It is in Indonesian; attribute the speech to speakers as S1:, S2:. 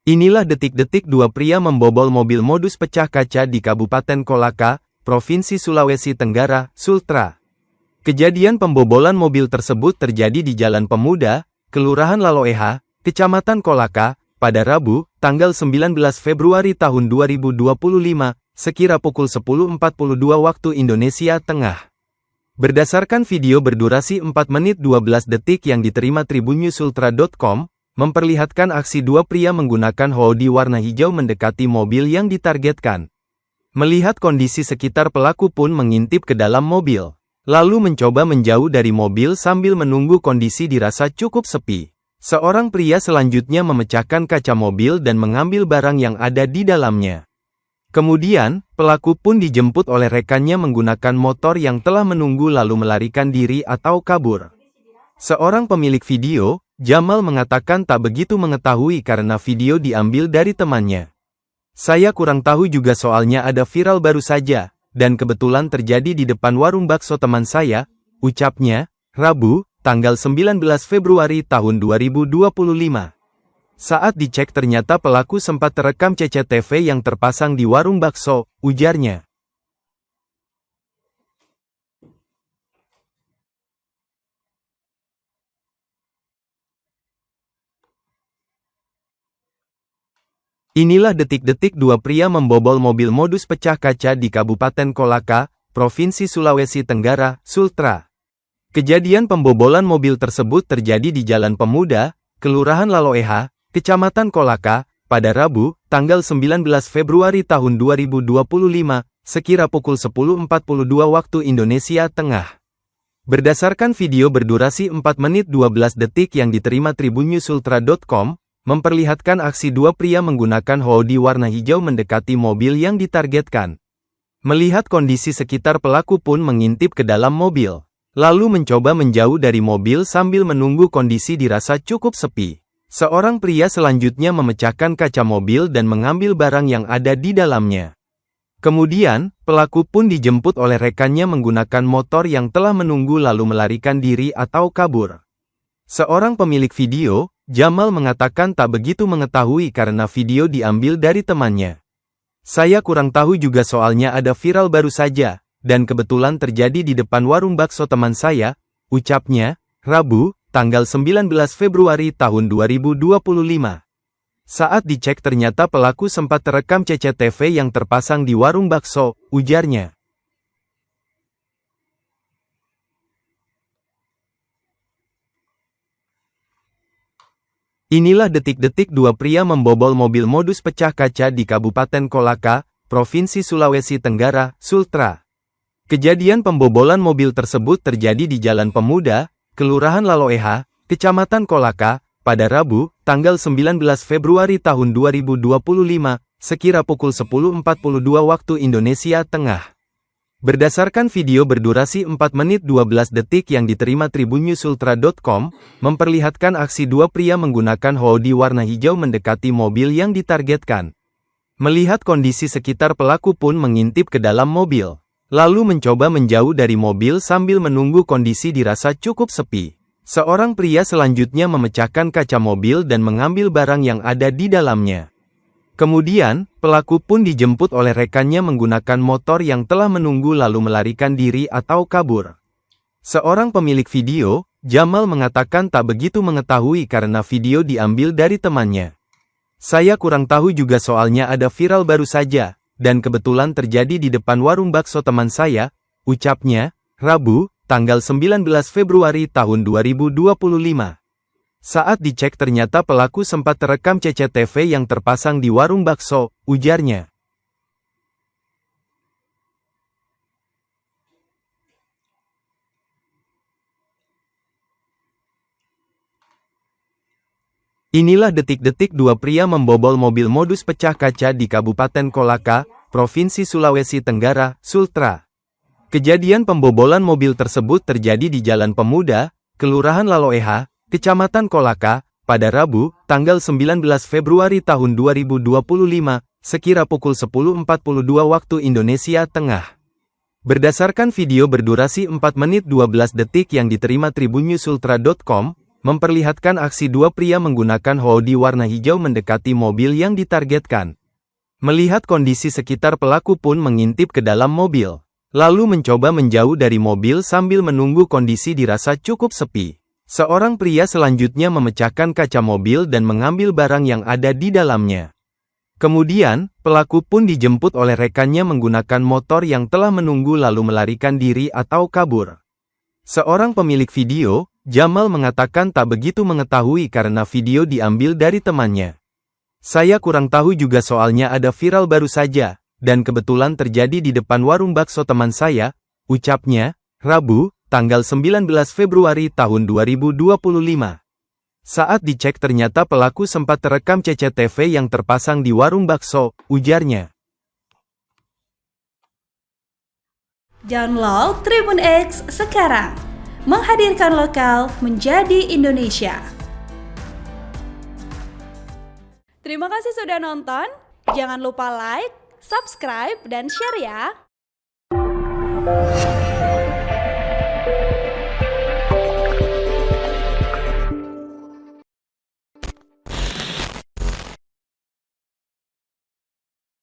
S1: Inilah detik-detik dua pria membobol mobil modus pecah kaca di Kabupaten Kolaka, Provinsi Sulawesi Tenggara, Sultra. Kejadian pembobolan mobil tersebut terjadi di Jalan Pemuda, Kelurahan Laloeha, Kecamatan Kolaka, pada Rabu, tanggal 19 Februari tahun 2025, sekira pukul 10.42 waktu Indonesia Tengah. Berdasarkan video berdurasi 4 menit 12 detik yang diterima tribunnews.ultra.com, memperlihatkan aksi dua pria menggunakan hoodie warna hijau mendekati mobil yang ditargetkan. Melihat kondisi sekitar, pelaku pun mengintip ke dalam mobil, lalu mencoba menjauh dari mobil sambil menunggu kondisi dirasa cukup sepi. Seorang pria selanjutnya memecahkan kaca mobil dan mengambil barang yang ada di dalamnya. Kemudian, pelaku pun dijemput oleh rekannya menggunakan motor yang telah menunggu lalu melarikan diri atau kabur. Seorang pemilik video, Jamal, mengatakan tak begitu mengetahui karena video diambil dari temannya. "Saya kurang tahu juga soalnya ada viral baru saja, dan kebetulan terjadi di depan warung bakso teman saya," ucapnya, Rabu, tanggal 19 Februari tahun 2025. Saat dicek ternyata pelaku sempat terekam CCTV yang terpasang di warung bakso, ujarnya. Inilah detik-detik dua pria membobol mobil modus pecah kaca di Kabupaten Kolaka, Provinsi Sulawesi Tenggara, Sultra. Kejadian pembobolan mobil tersebut terjadi di Jalan Pemuda, Kelurahan Laloeha, Kecamatan Kolaka, pada Rabu, tanggal 19 Februari tahun 2025, sekira pukul 10.42 waktu Indonesia Tengah. Berdasarkan video berdurasi 4 menit 12 detik yang diterima tribunnews.ultra.com, memperlihatkan aksi dua pria menggunakan hoodie warna hijau mendekati mobil yang ditargetkan. Melihat kondisi sekitar, pelaku pun mengintip ke dalam mobil, lalu mencoba menjauh dari mobil sambil menunggu kondisi dirasa cukup sepi. Seorang pria selanjutnya memecahkan kaca mobil dan mengambil barang yang ada di dalamnya. Kemudian, pelaku pun dijemput oleh rekannya menggunakan motor yang telah menunggu lalu melarikan diri atau kabur. Seorang pemilik video, Jamal, mengatakan tak begitu mengetahui karena video diambil dari temannya. "Saya kurang tahu juga soalnya ada viral baru saja, dan kebetulan terjadi di depan warung bakso teman saya," ucapnya, Rabu, tanggal 19 Februari tahun 2025. Saat dicek ternyata pelaku sempat terekam CCTV yang terpasang di warung bakso, ujarnya. Inilah detik-detik dua pria membobol mobil modus pecah kaca di Kabupaten Kolaka, Provinsi Sulawesi Tenggara, Sultra. Kejadian pembobolan mobil tersebut terjadi di Jalan Pemuda, Kelurahan Laloeha, Kecamatan Kolaka, pada Rabu, tanggal 19 Februari tahun 2025, sekira pukul 10.42 waktu Indonesia Tengah. Berdasarkan video berdurasi 4 menit 12 detik yang diterima tribunnews.ultra.com, memperlihatkan aksi dua pria menggunakan hoodie warna hijau mendekati mobil yang ditargetkan. Melihat kondisi sekitar, pelaku pun mengintip ke dalam mobil, lalu mencoba menjauh dari mobil sambil menunggu kondisi dirasa cukup sepi. Seorang pria selanjutnya memecahkan kaca mobil dan mengambil barang yang ada di dalamnya. Kemudian, pelaku pun dijemput oleh rekannya menggunakan motor yang telah menunggu lalu melarikan diri atau kabur. Seorang pemilik video, Jamal, mengatakan tak begitu mengetahui karena video diambil dari temannya. "Saya kurang tahu juga soalnya ada viral baru saja, dan kebetulan terjadi di depan warung bakso teman saya," ucapnya, Rabu, tanggal 19 Februari tahun 2025. Saat dicek ternyata pelaku sempat terekam CCTV yang terpasang di warung bakso, ujarnya. Inilah detik-detik dua pria membobol mobil modus pecah kaca di Kabupaten Kolaka, Provinsi Sulawesi Tenggara, Sultra. Kejadian pembobolan mobil tersebut terjadi di Jalan Pemuda, Kelurahan Laloeha, Kecamatan Kolaka, pada Rabu, tanggal 19 Februari tahun 2025, sekira pukul 10.42 waktu Indonesia Tengah. Berdasarkan video berdurasi 4 menit 12 detik yang diterima tribunnews.ultra.com, memperlihatkan aksi dua pria menggunakan hoodie warna hijau mendekati mobil yang ditargetkan. Melihat kondisi sekitar, pelaku pun mengintip ke dalam mobil, lalu mencoba menjauh dari mobil sambil menunggu kondisi dirasa cukup sepi. Seorang pria selanjutnya memecahkan kaca mobil dan mengambil barang yang ada di dalamnya. Kemudian, pelaku pun dijemput oleh rekannya menggunakan motor yang telah menunggu lalu melarikan diri atau kabur. Seorang pemilik video, Jamal, mengatakan tak begitu mengetahui karena video diambil dari temannya. Saya kurang tahu juga soalnya ada viral baru saja, dan kebetulan terjadi di depan warung bakso teman saya, ucapnya, Rabu, tanggal 19 Februari tahun 2025. Saat dicek ternyata pelaku sempat terekam CCTV yang terpasang di warung bakso, ujarnya.
S2: Download Tribun X sekarang, menghadirkan lokal menjadi Indonesia. Terima kasih sudah nonton, jangan lupa like, subscribe, dan share ya.